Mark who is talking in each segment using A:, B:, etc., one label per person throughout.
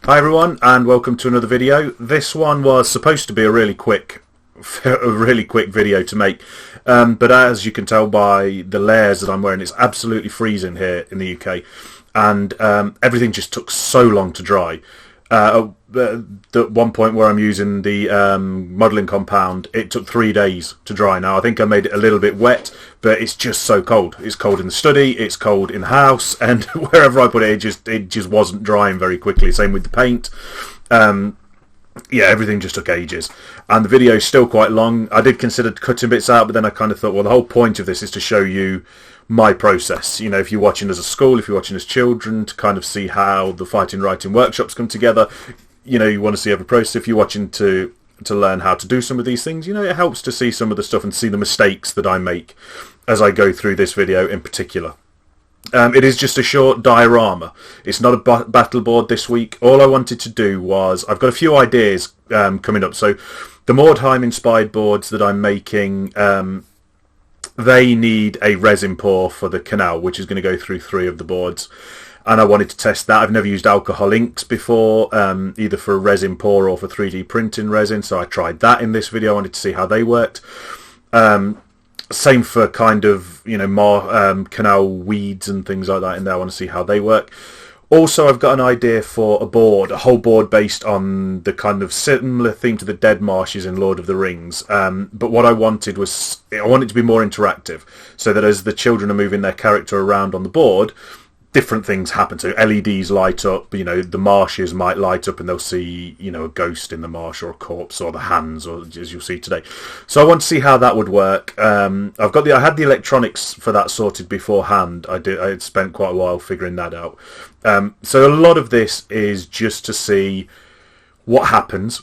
A: Hi everyone, and welcome to another video. This one was supposed to be a really quick video to make, but as you can tell by the layers that I'm wearing, it's absolutely freezing here in the UK, and everything just took so long to dry. At one point where I'm using the modelling compound, it took 3 days to dry. Now I think I made it a little bit wet, but it's just so cold. It's cold in the study, it's cold in the house, and wherever I put it, it just wasn't drying very quickly. Same with the paint. Yeah, everything just took ages, and the video is still quite long. I did consider cutting bits out, but then I kind of thought, well, the whole point of this is to show you my process. You know, if you're watching as a school, if you're watching as children, to kind of see how the fighting writing workshops come together. You know, you want to see every process. If you're watching to learn how to do some of these things, you know, it helps to see some of the stuff and see the mistakes that I make as I go through this video in particular. It is just a short diorama. It's not a battle board this week. All I wanted to do was, I've got a few ideas coming up. So the Mordheim inspired boards that I'm making, they need a resin pour for the canal, which is going to go through 3 of the boards. And I wanted to test that. I've never used alcohol inks before, either for a resin pour or for 3D printing resin. So I tried that in this video. I wanted to see how they worked. Same for kind of, you know, more canal weeds and things like that in there. I want to see how they work. Also, I've got an idea for a board, a whole board based on the kind of similar theme to the Dead Marshes in Lord of the Rings. But what I wanted was, I wanted it to be more interactive, so that as the children are moving their character around on the board, different things happen. So LEDs light up, you know, the marshes might light up and they'll see, you know, a ghost in the marsh or a corpse or the hands, or as you'll see today. So I want to see how that would work. I had the electronics for that sorted beforehand. I had spent quite a while figuring that out. So a lot of this is just to see what happens,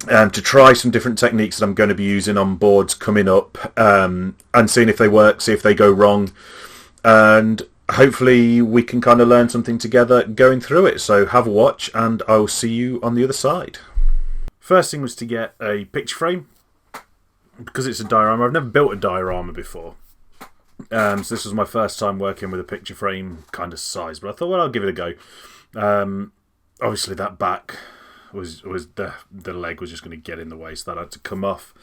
A: to try some different techniques that I'm going to be using on boards coming up, and seeing if they work, see if they go wrong, and hopefully we can kind of learn something together going through it. So have a watch, and I'll see you on the other side. First thing was to get a picture frame, because it's a diorama. I've never built a diorama before, so this was my first time working with a picture frame kind of size, but I thought, well, I'll give it a go. Obviously that back was the leg was just going to get in the way, so that had to come off,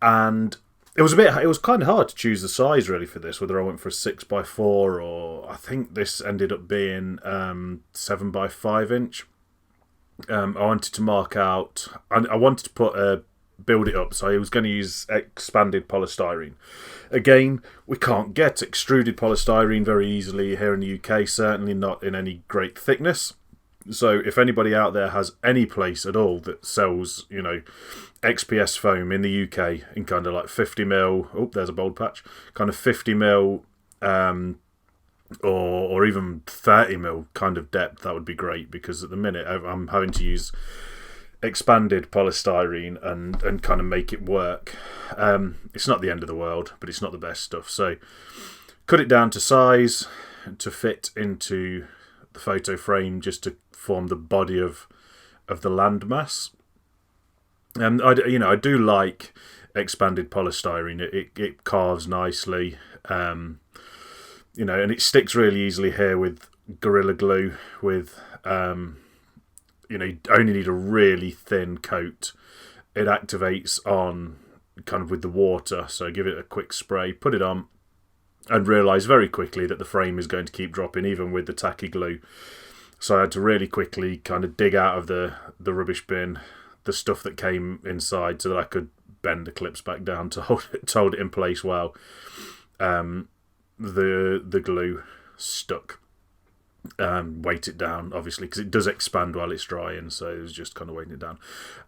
A: and it was kind of hard to choose the size really for this, whether I went for a 6x4 or I think this ended up being 7x5 inch. I wanted to mark out, I wanted to build it up, so I was going to use expanded polystyrene. Again, we can't get extruded polystyrene very easily here in the UK, certainly not in any great thickness. So if anybody out there has any place at all that sells, you know, XPS foam in the UK in kind of like 50mm, oh, there's a bold patch, kind of 50mm, or even 30mm kind of depth, that would be great, because at the minute I'm having to use expanded polystyrene and kind of make it work. It's not the end of the world, but it's not the best stuff. So cut it down to size to fit into the photo frame, just to form the body of the landmass. And I do like expanded polystyrene. It carves nicely, and it sticks really easily here with Gorilla Glue. With you only need a really thin coat. It activates on kind of with the water, so give it a quick spray, put it on, and realise very quickly that the frame is going to keep dropping even with the tacky glue. So I had to really quickly kind of dig out of the rubbish bin the stuff that came inside, so that I could bend the clips back down to hold it in place while the glue stuck. Weight it down, obviously, because it does expand while it's drying, so it was just kind of weighting it down.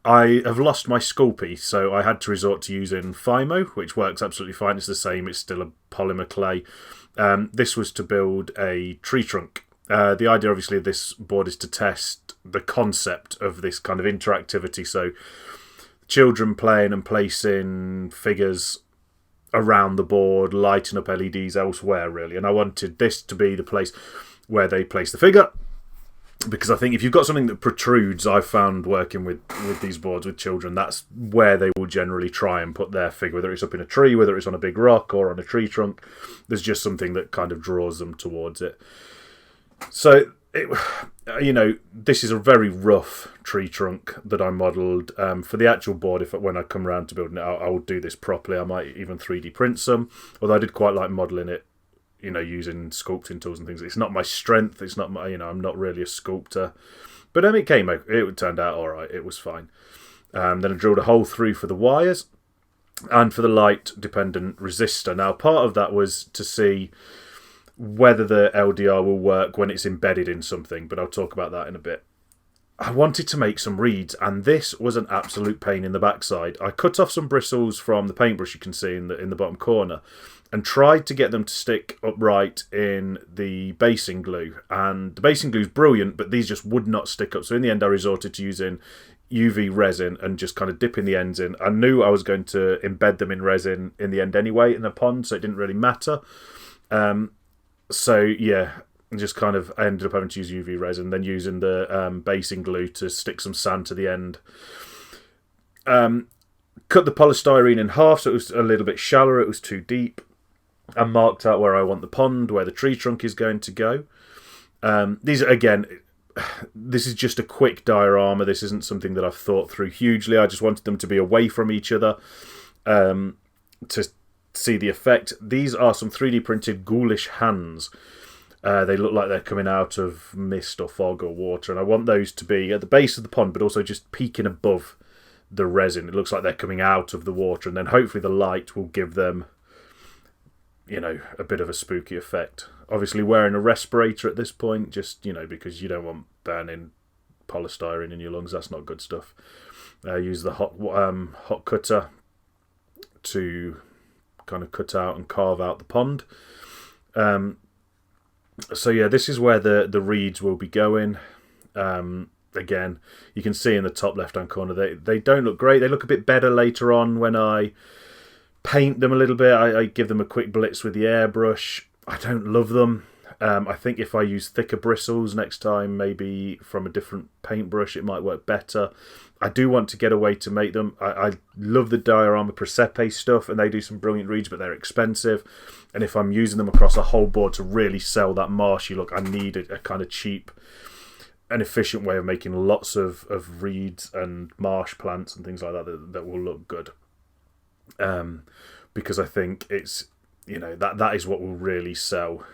A: I have lost my school piece, so I had to resort to using Fimo, which works absolutely fine. It's the same, it's still a polymer clay. This was to build a tree trunk. The idea, obviously, of this board is to test the concept of this kind of interactivity, so children playing and placing figures around the board, lighting up LEDs elsewhere, really. And I wanted this to be the place where they place the figure, because I think if you've got something that protrudes, I've found working with these boards with children, that's where they will generally try and put their figure, whether it's up in a tree, whether it's on a big rock or on a tree trunk. There's just something that kind of draws them towards it. So it, this is a very rough tree trunk that I modelled. For the actual board, when I come around to building it, I will do this properly. I might even 3D print some, although I did quite like modelling it, using sculpting tools and things. It's not my strength. It's not my, I'm not really a sculptor. But it turned out all right. It was fine. Then I drilled a hole through for the wires and for the light-dependent resistor. Now, part of that was to see whether the LDR will work when it's embedded in something, but I'll talk about that in a bit. I wanted to make some reeds, and this was an absolute pain in the backside. I cut off some bristles from the paintbrush you can see in the bottom corner, and tried to get them to stick upright in the basing glue. And the basing glue is brilliant, but these just would not stick up. So in the end, I resorted to using UV resin and just kind of dipping the ends in. I knew I was going to embed them in resin in the end anyway in the pond, so it didn't really matter. So yeah, just kind of I ended up having to use UV resin, then using the basing glue to stick some sand to the end. Cut the polystyrene in half so it was a little bit shallower, it was too deep. I marked out where I want the pond, where the tree trunk is going to go. This is just a quick diorama. This isn't something that I've thought through hugely. I just wanted them to be away from each other to see the effect. These are some 3D printed ghoulish hands. They look like they're coming out of mist or fog or water, and I want those to be at the base of the pond, but also just peeking above the resin. It looks like they're coming out of the water, and then hopefully the light will give them, a bit of a spooky effect. Obviously wearing a respirator at this point, just, because you don't want burning polystyrene in your lungs. That's not good stuff. Use the hot cutter to kind of cut out and carve out the pond. So yeah, this is where the reeds will be going. Again, you can see in the top left hand corner they don't look great. They look a bit better later on when I paint them a little bit. I give them a quick blitz with the airbrush. I don't love them. I think if I use thicker bristles next time, maybe from a different paintbrush, it might work better. I do want to get a way to make them. I love the Diorama Presepe stuff, and they do some brilliant reeds, but they're expensive. And if I'm using them across a whole board to really sell that marshy look, I need a kind of cheap and efficient way of making lots of reeds and marsh plants and things like that will look good. Because I think it's, that is what will really sell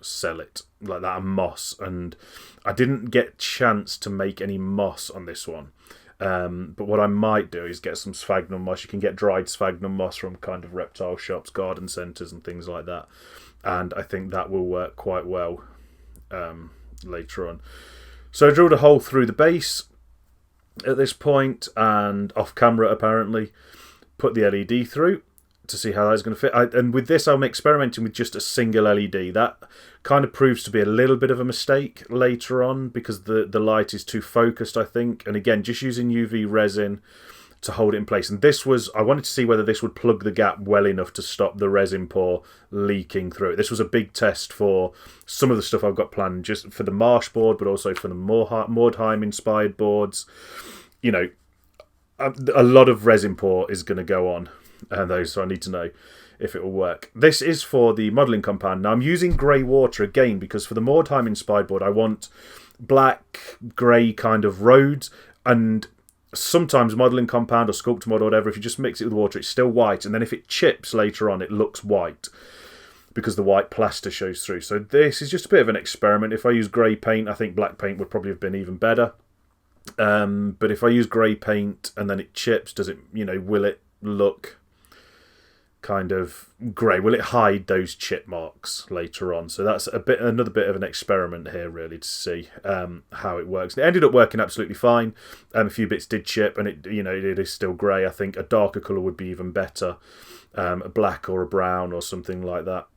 A: it, like that, and moss. And I didn't get chance to make any moss on this one, but what I might do is get some sphagnum moss. You can get dried sphagnum moss from kind of reptile shops, garden centres and things like that, and I think that will work quite well later on. So I drilled a hole through the base at this point, and off camera apparently put the LED through to see how that's going to fit. And with this, I'm experimenting with just a single LED. That kind of proves to be a little bit of a mistake later on because the light is too focused, I think. And again, just using UV resin to hold it in place. And I wanted to see whether this would plug the gap well enough to stop the resin pour leaking through it. This was a big test for some of the stuff I've got planned, just for the Marsh board, but also for the Mordheim inspired boards. A lot of resin pour is going to go on those, so I need to know if it will work. This is for the modelling compound. Now I'm using grey water again because for the Mordheim inspired board I want black, grey kind of roads, and sometimes modelling compound or sculpt mod or whatever, if you just mix it with water it's still white, and then if it chips later on it looks white because the white plaster shows through. So this is just a bit of an experiment. If I use grey paint, I think black paint would probably have been even better. But if I use grey paint and then it chips, does it, will it look kind of grey? Will it hide those chip marks later on? So that's another bit of an experiment here, really, to see how it works. It ended up working absolutely fine. A few bits did chip, and it is still grey. I think a darker colour would be even better, a black or a brown or something like that.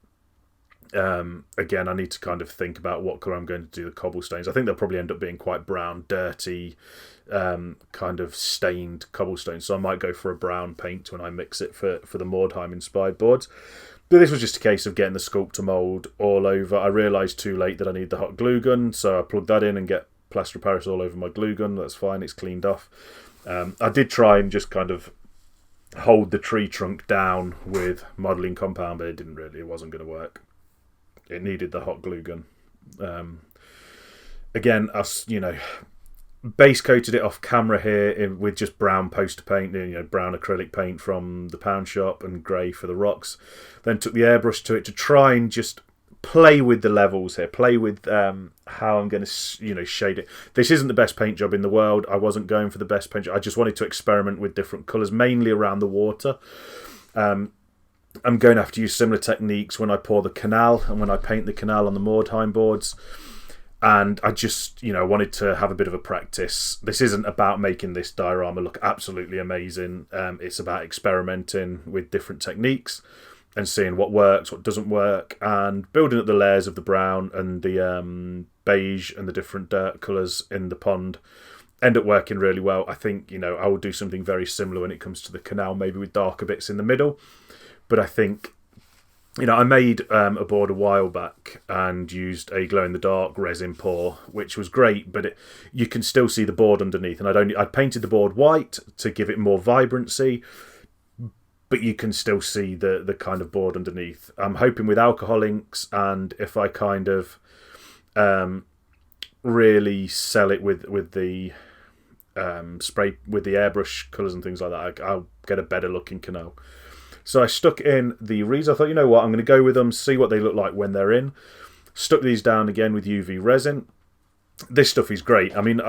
A: Again, I need to kind of think about what colour I'm going to do the cobblestones. I think they'll probably end up being quite brown, dirty, kind of stained cobblestones. So I might go for a brown paint when I mix it for the Mordheim inspired boards. But this was just a case of getting the sculptor mould all over. I realised too late that I need the hot glue gun, so I plugged that in and get plaster of Paris all over my glue gun. That's fine, it's cleaned off. I did try and just kind of hold the tree trunk down with modelling compound, but it wasn't going to work. It needed the hot glue gun. Again, us, base coated it off camera here with just brown poster paint, brown acrylic paint from the pound shop and grey for the rocks. Then took the airbrush to it to try and just play with the levels here, play with how I'm going to shade it. This isn't the best paint job in the world. I wasn't going for the best paint job. I just wanted to experiment with different colours, mainly around the water. I'm going to have to use similar techniques when I pour the canal and when I paint the canal on the Mordheim boards. And I just, wanted to have a bit of a practice. This isn't about making this diorama look absolutely amazing. It's about experimenting with different techniques and seeing what works, what doesn't work, and building up the layers of the brown and the beige and the different dirt colours in the pond. End up working really well. I think, I will do something very similar when it comes to the canal, maybe with darker bits in the middle. But I think, I made a board a while back and used a glow-in-the-dark resin pour, which was great, but you can still see the board underneath. And I painted the board white to give it more vibrancy, but you can still see the kind of board underneath. I'm hoping with alcohol inks, and if I kind of really sell it with the spray, with the airbrush colours and things like that, I'll get a better looking canal. So I stuck in the reeds. I thought, you know what, I'm going to go with them, see what they look like when they're in. Stuck these down again with UV resin. This stuff is great. I mean,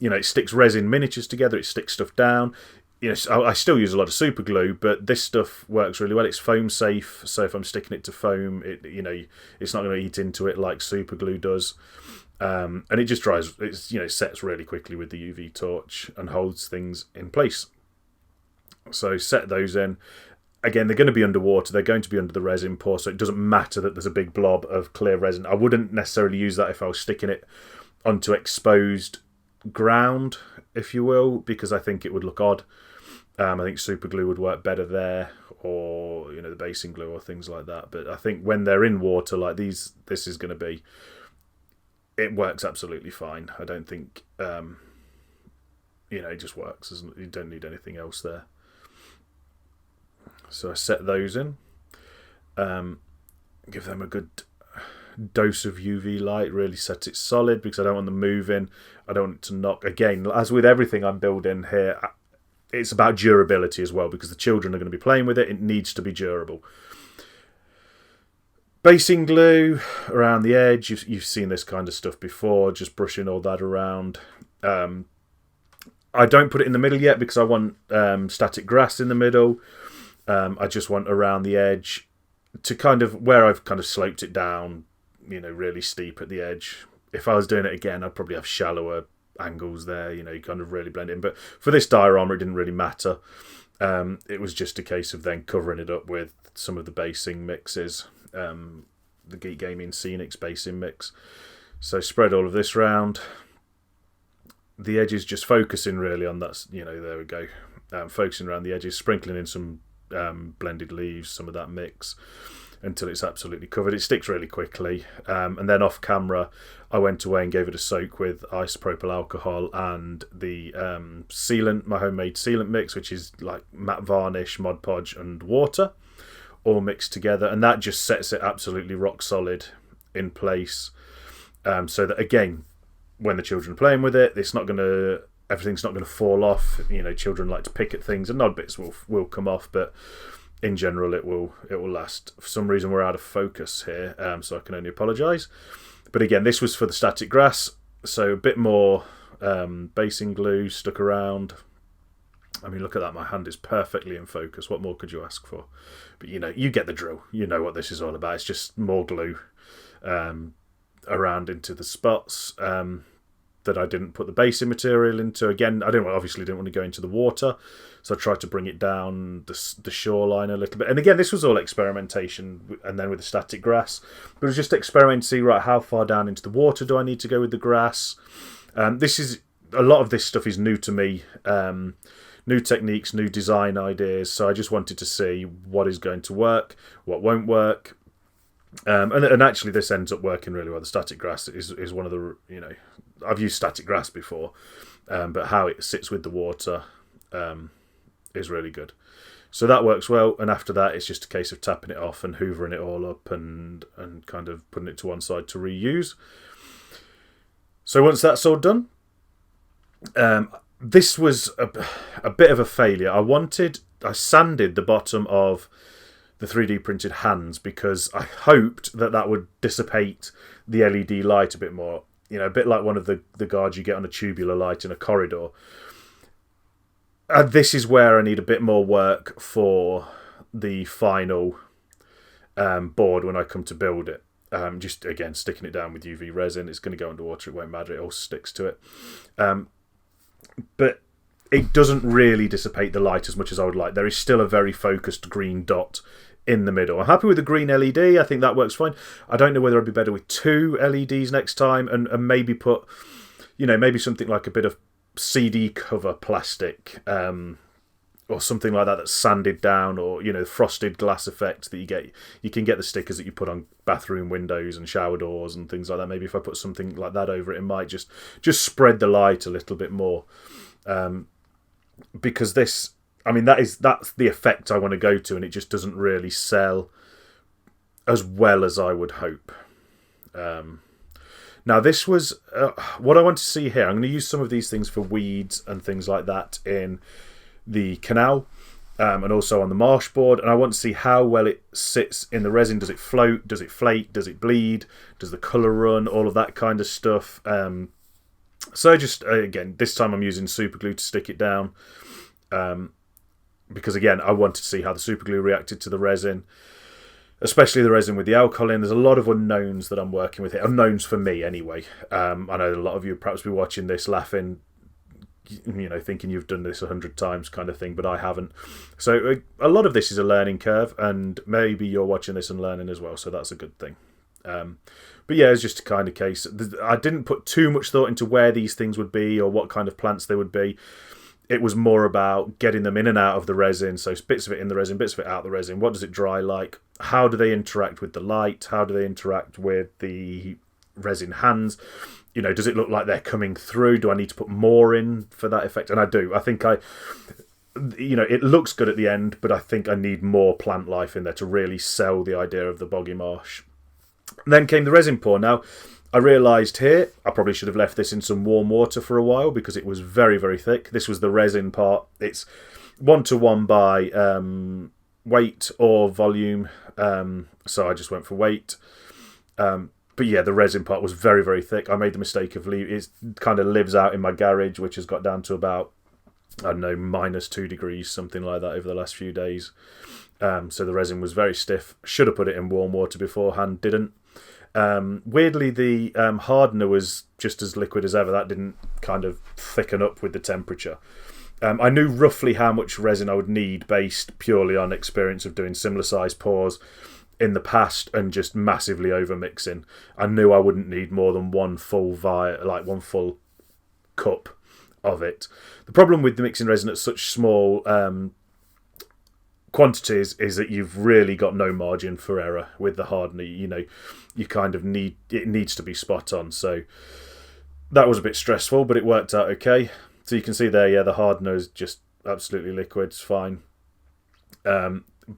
A: it sticks resin miniatures together. It sticks stuff down. I still use a lot of super glue, but this stuff works really well. It's foam safe, so if I'm sticking it to foam, it's not going to eat into it like super glue does. And it just dries. Sets really quickly with the UV torch and holds things in place. So set those in. Again, they're going to be underwater. They're going to be under the resin pour, so it doesn't matter that there's a big blob of clear resin. I wouldn't necessarily use that if I was sticking it onto exposed ground, if you will, because I think it would look odd. I think super glue would work better there, or the basing glue or things like that. But I think when they're in water like these, this is going to be. It works absolutely fine. I don't think it just works. You don't need anything else there. So I set those in. Give them a good dose of UV light. Really set it solid because I don't want them moving. I don't want it to knock. Again, as with everything I'm building here, it's about durability as well, because the children are going to be playing with it. It needs to be durable. Basing glue around the edge. You've seen this kind of stuff before, just brushing all that around. I don't put it in the middle yet because I want static grass in the middle. I just want around the edge to kind of where I've kind of sloped it down, really steep at the edge. If I was doing it again, I'd probably have shallower angles there, you kind of really blend in. But for this diorama, it didn't really matter. It was just a case of then covering it up with some of the basing mixes, the Geek Gaming Scenics basing mix. So spread all of this round. The edges just focusing really on that, there we go. Focusing around the edges, sprinkling in some blended leaves, some of that mix, until it's absolutely covered. It sticks really quickly. And then off camera, I went away and gave it a soak with isopropyl alcohol and the sealant, my homemade sealant mix, which is like matte varnish, Mod Podge and water, all mixed together. And that just sets it absolutely rock solid in place. So that, again, when the children are playing with it, everything's not going to fall off. Children like to pick at things, and odd bits will come off, but in general, it will last. For some reason, we're out of focus here, so I can only apologise. But again, this was for the static grass, so a bit more basing glue stuck around. I mean, look at that. My hand is perfectly in focus. What more could you ask for? But you get the drill. You know what this is all about. It's just more glue around into the spots that I didn't put the basing material into. Again, I obviously didn't want to go into the water, so I tried to bring it down the shoreline a little bit. And again, this was all experimentation, and then with the static grass. But it was just experiment to see, right, how far down into the water do I need to go with the grass? A lot of this stuff is new to me. New techniques, new design ideas. So I just wanted to see what is going to work, what won't work. And actually, this ends up working really well. The static grass is one of the, I've used static grass before, but how it sits with the water is really good. So that works well, and after that, it's just a case of tapping it off and hoovering it all up and kind of putting it to one side to reuse. So once that's all done, this was a bit of a failure. I sanded the bottom of the 3D printed hands because I hoped that would dissipate the LED light a bit more. You know, a bit like one of the guards you get on a tubular light in a corridor. And this is where I need a bit more work for the final board when I come to build it. Just, again, sticking it down with UV resin. It's going to go underwater. It won't matter. It all sticks to it. But it doesn't really dissipate the light as much as I would like. There is still a very focused green dot in the middle. I'm happy with the green LED. I think that works fine. I don't know whether I'd be better with 2 LEDs next time and maybe put, you know, maybe something like a bit of CD cover plastic or something like that that's sanded down, or, you know, frosted glass effect that you get. You can get the stickers that you put on bathroom windows and shower doors and things like that. Maybe if I put something like that over it, it might just spread the light a little bit more. Because this, I mean, that's the effect I want to go to, and it just doesn't really sell as well as I would hope. Now, this was what I want to see here. I'm going to use some of these things for weeds and things like that in the canal and also on the marsh board, and I want to see how well it sits in the resin. Does it float? Does it flake? Does it bleed? Does the colour run? All of that kind of stuff. So just, again, this time I'm using super glue to stick it down. Because, again, I wanted to see how the super glue reacted to the resin, especially the resin with the alcohol in. There's a lot of unknowns that I'm working with here. Unknowns for me, anyway. I know a lot of you perhaps be watching this laughing, you know, thinking you've done this 100 times kind of thing, but I haven't. So a lot of this is a learning curve, and maybe you're watching this and learning as well, so that's a good thing. But yeah, it's just a kind of case. I didn't put too much thought into where these things would be or what kind of plants they would be. It was more about getting them in and out of the resin. So bits of it in the resin, bits of it out of the resin. What does it dry like? How do they interact with the light? How do they interact with the resin hands? You know, does it look like they're coming through? Do I need to put more in for that effect? And I do. I think you know, it looks good at the end, but I think I need more plant life in there to really sell the idea of the boggy marsh. Then came the resin pour. Now, I realised here I probably should have left this in some warm water for a while because it was very, very thick. This was the resin part. It's 1-to-1 by weight or volume, so I just went for weight. But yeah, the resin part was very, very thick. I made the mistake of it kind of lives out in my garage, which has got down to about, I don't know, -2 degrees, something like that over the last few days. So the resin was very stiff. Should have put it in warm water beforehand, didn't. Weirdly, the hardener was just as liquid as ever. That didn't kind of thicken up with the temperature. I knew roughly how much resin I would need based purely on experience of doing similar size pours in the past and just massively over mixing. I knew I wouldn't need more than one full cup of it. The problem with the mixing resin at such small quantities is that you've really got no margin for error with the hardener. You know, you kind of it needs to be spot on. So that was a bit stressful, but it worked out okay. So you can see there, yeah, the hardener is just absolutely liquid. It's fine.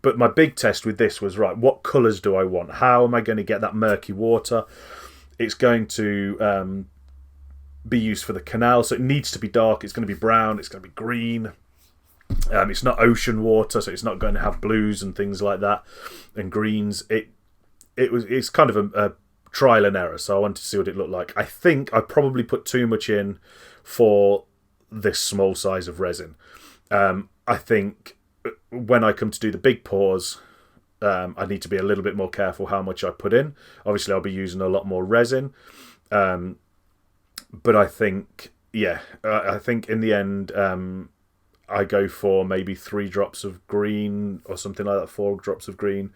A: But my big test with this was, right, what colours do I want? How am I going to get that murky water? It's going to be used for the canal, so it needs to be dark. It's going to be brown. It's going to be green. It's not ocean water, so it's not going to have blues and things like that and greens. It's kind of a trial and error, so I wanted to see what it looked like. I think I probably put too much in for this small size of resin. I think when I come to do the big pours, I need to be a little bit more careful how much I put in. Obviously, I'll be using a lot more resin, but I think, yeah, I think in the end, I go for maybe 3 drops of green or something like that, 4 drops of green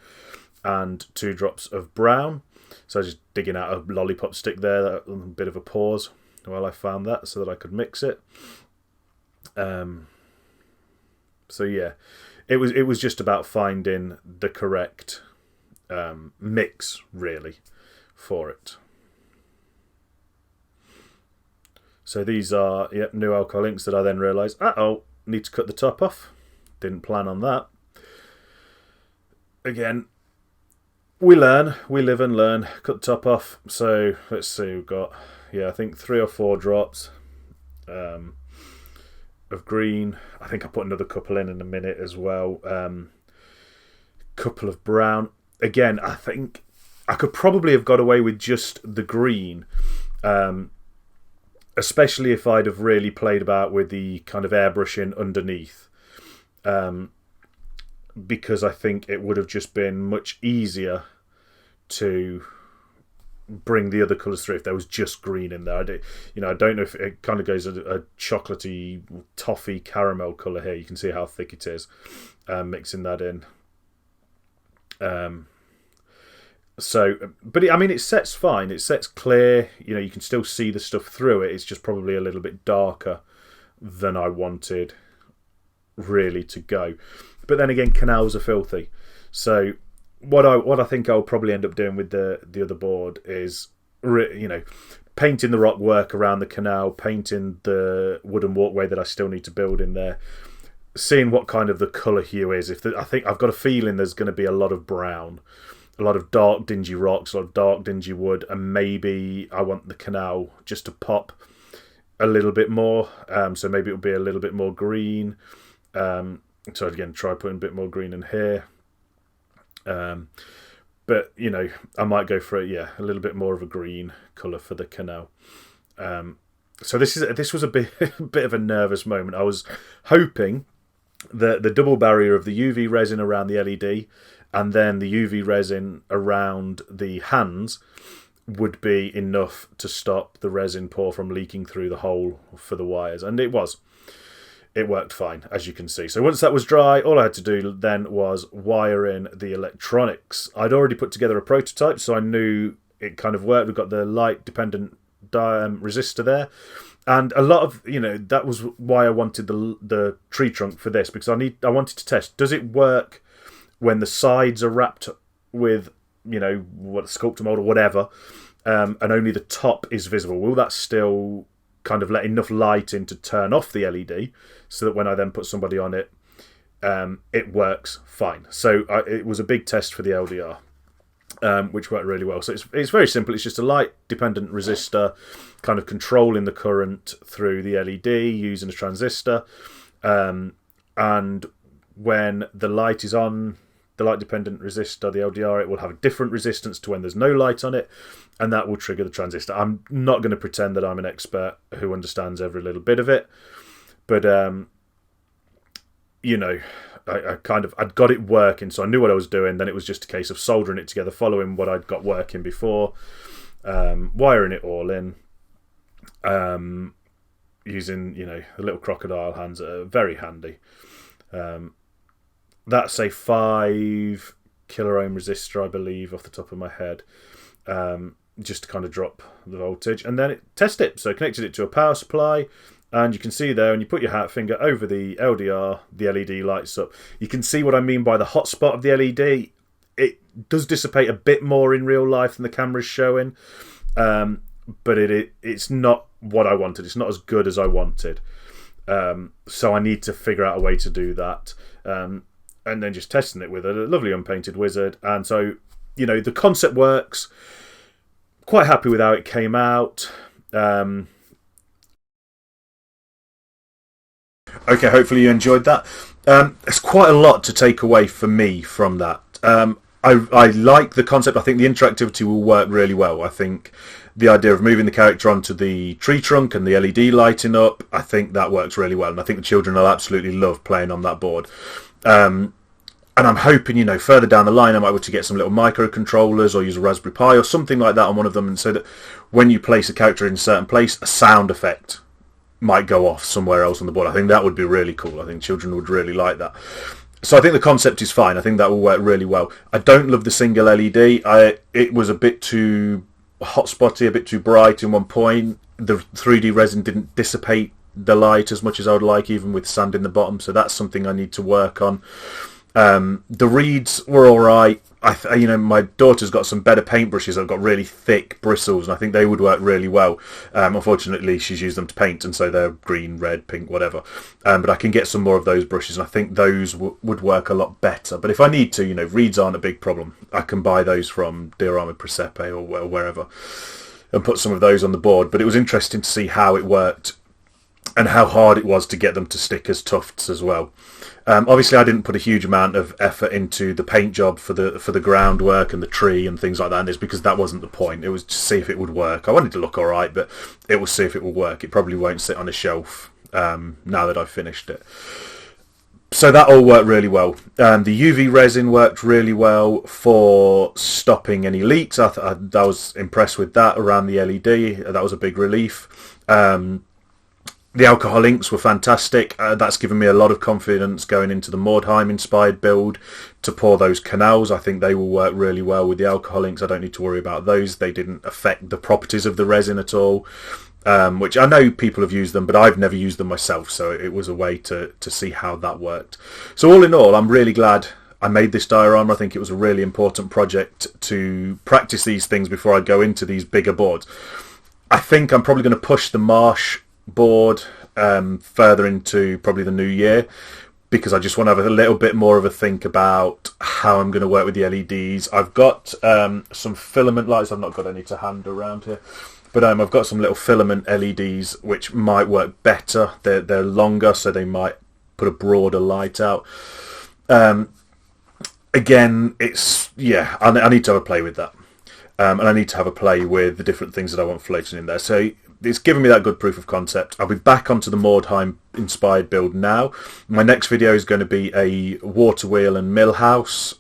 A: and 2 drops of brown. So just digging out a lollipop stick there, a bit of a pause while I found that so that I could mix it. So yeah, it was just about finding the correct mix really for it. So these are new alcohol inks that I then realised, need to cut the top off. Didn't plan on that. Again, we learn, we live and learn. Cut the top off. So let's see, we've got I think 3 or 4 drops of green. I think I'll put another couple in a minute as well. Couple of brown. Again, I think I could probably have got away with just the green, especially if I'd have really played about with the kind of airbrushing underneath. Because I think it would have just been much easier to bring the other colours through if there was just green in there. I don't know if it kind of goes a chocolatey, toffee caramel colour here. You can see how thick it is, mixing that in. But it sets fine. It sets clear. You can still see the stuff through it. It's just probably a little bit darker than I wanted really to go. But then again, canals are filthy. So what I think I'll probably end up doing with the other board is, painting the rock work around the canal, painting the wooden walkway that I still need to build in there, seeing what kind of the colour hue is. I think I've got a feeling there's going to be a lot of brown, a lot of dark dingy rocks, a lot of dark dingy wood, and maybe I want the canal just to pop a little bit more. So maybe it'll be a little bit more green. So again, try putting a bit more green in here. But I might go for a little bit more of a green colour for the canal. So this was a bit of a nervous moment. I was hoping that the double barrier of the UV resin around the LED and then the UV resin around the hands would be enough to stop the resin pour from leaking through the hole for the wires, and it was. It worked fine, as you can see. So once that was dry, all I had to do then was wire in the electronics. I'd already put together a prototype, so I knew it kind of worked. We've got the light-dependent resistor there. And a lot of, that was why I wanted the tree trunk for this, because I wanted to test, does it work when the sides are wrapped with, what sculptor mold or whatever, and only the top is visible? Will that still kind of let enough light in to turn off the LED so that when I then put somebody on it, it works fine? So it was a big test for the LDR, which worked really well. So it's very simple. It's just a light-dependent resistor kind of controlling the current through the LED using a transistor. And when the light is on, the light-dependent resistor, the LDR, it will have a different resistance to when there's no light on it, and that will trigger the transistor. I'm not going to pretend that I'm an expert who understands every little bit of it, but I'd got it working, so I knew what I was doing. Then it was just a case of soldering it together, following what I'd got working before, wiring it all in, using the little crocodile hands that are very handy. That's a 5 kilo ohm resistor, I believe, off the top of my head, just to kind of drop the voltage, and then test it. So I connected it to a power supply, and you can see there, when you put your finger over the LDR, the LED lights up. You can see what I mean by the hotspot of the LED. It does dissipate a bit more in real life than the camera's showing, but it's not what I wanted. It's not as good as I wanted. So I need to figure out a way to do that. And then just testing it with a lovely unpainted wizard. And so, the concept works. Quite happy with how it came out. Okay, hopefully you enjoyed that. There's quite a lot to take away for me from that. I like the concept. I think the interactivity will work really well. I think the idea of moving the character onto the tree trunk and the LED lighting up, I think that works really well. And I think the children will absolutely love playing on that board. And I'm hoping, further down the line, I might be able to get some little microcontrollers or use a Raspberry Pi or something like that on one of them, and so that when you place a character in a certain place, a sound effect might go off somewhere else on the board. I think that would be really cool. I think children would really like that. So I think the concept is fine. I think that will work really well. I don't love the single LED. It was a bit too hotspotty, a bit too bright in one point. The 3D resin didn't dissipate the light as much as I would like, even with sand in the bottom. So that's something I need to work on. The reeds were all right. My daughter's got some better paintbrushes that have got really thick bristles, and I think they would work really well. Unfortunately, she's used them to paint, and so they're green, red, pink, whatever. But I can get some more of those brushes, and I think those would work a lot better. But if I need to, reeds aren't a big problem. I can buy those from Diorama Presepe or wherever. and put some of those on the board. But it was interesting to see how it worked and how hard it was to get them to stick as tufts as well. Obviously, I didn't put a huge amount of effort into the paint job for the groundwork and the tree and things like that. And it's because that wasn't the point. It was to see if it would work. I wanted to look all right, but it will see if it will work. It probably won't sit on a shelf now that I've finished it. So that all worked really well. The UV resin worked really well for stopping any leaks. I was impressed with that around the LED. That was a big relief. The alcohol inks were fantastic. That's given me a lot of confidence going into the Mordheim inspired build to pour those canals. I think they will work really well with the alcohol inks. I don't need to worry about those. They didn't affect the properties of the resin at all, which I know people have used them, but I've never used them myself, so it was a way to see how that worked. So all in all, I'm really glad I made this diorama. I think it was a really important project to practice these things before I go into these bigger boards. I think I'm probably going to push the Marsh board further into probably the new year, because I just want to have a little bit more of a think about how I'm going to work with the LEDs. I've got some filament lights. I've not got any to hand around here, but I've got some little filament LEDs which might work better. They're longer, so they might put a broader light out. Again, I need to have a play with that, and I need to have a play with the different things that I want floating in there. So it's given me that good proof of concept. I'll be back onto the Mordheim inspired build now. My next video is going to be a water wheel and mill house,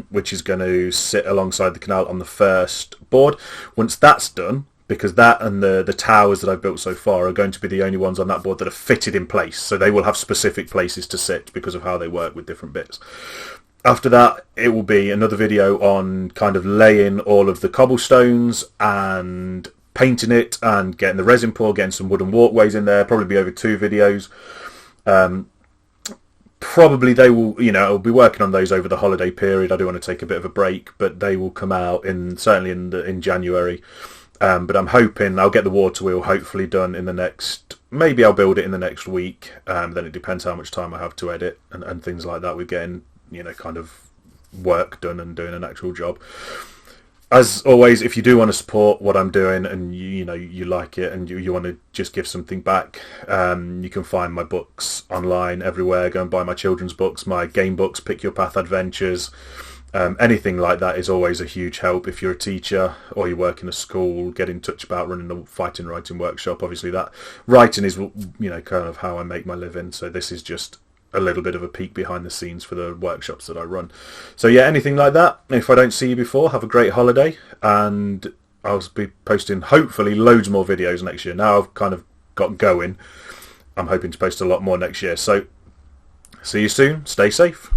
A: which is going to sit alongside the canal on the first board. Once that's done, because that and the towers that I've built so far are going to be the only ones on that board that are fitted in place, so they will have specific places to sit because of how they work with different bits. After that, it will be another video on kind of laying all of the cobblestones and painting it and getting the resin pour, getting some wooden walkways in there. Probably be over 2 videos. Probably they will, I'll be working on those over the holiday period. I do want to take a bit of a break, but they will come out certainly in January. But I'm hoping I'll get the water wheel hopefully done in the next, maybe I'll build it in the next week. Then it depends how much time I have to edit and things like that. We're getting, kind of work done and doing an actual job. As always, if you do want to support what I'm doing and you like it and you want to just give something back, you can find my books online everywhere. Go and buy my children's books, my game books, Pick Your Path Adventures. Anything like that is always a huge help. If you're a teacher or you work in a school, get in touch about running a fighting writing workshop. Obviously that writing is kind of how I make my living, so this is just a little bit of a peek behind the scenes for the workshops that I run. So yeah, anything like that. If I don't see you before, have a great holiday, and I'll be posting hopefully loads more videos next year. Now I've kind of got going, I'm hoping to post a lot more next year. So see you soon, stay safe.